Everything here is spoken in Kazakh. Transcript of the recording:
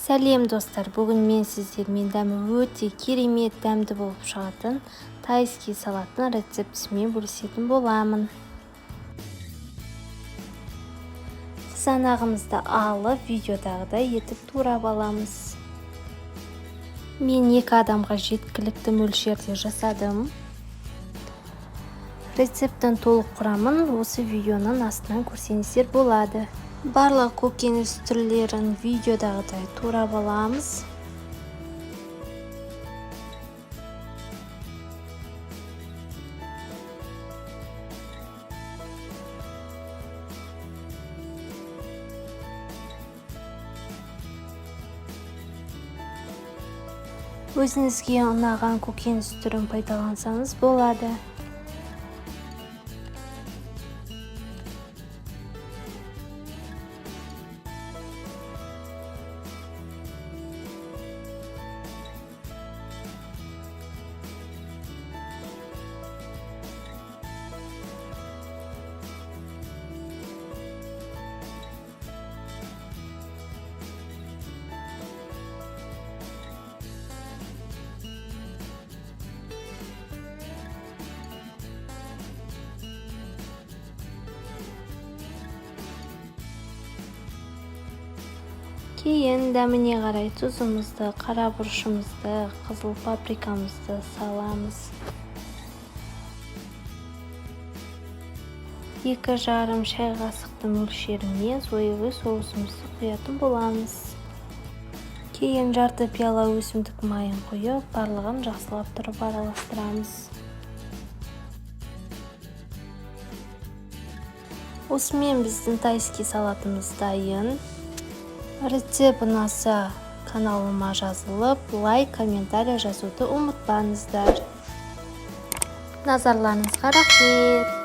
Сәлем достар, бүгін мен сіздермен дәмі өте керемет дәмді болып шығатын тайский салаттың рецептісімен бөлісетін боламын. Қызанағымызды алып, видеодағыдай етіп турап аламыз. Мен 2 адамға жеткілікті мөлшерде жасадым. Рецептің толық құрамын осы видеоның астынан көрсеңіздер болады. Барлық көкөніс түрлерін видеодағыдай турап аламыз. Өзіңізге ұнаған көкөніс түрін пайдалансаңыз болады. Кейін дәміне қарай тұзымызды, қара бұрышымызды, қызыл паприкамызды саламыз. 2,5 шай қасықтың мөлшеріне соевый соусымызды құятын боламыз. Кейін жарты пиала өсімдік майын құйып, барлығын жақсылап тұрып араластырамыз. Осымен біздің тайский салатымыз дайын. Рецепт ұнаса каналыма жазылып, лайк, комментарий жазуды ұмытпаңыздар. Назарларыңызға рахмет.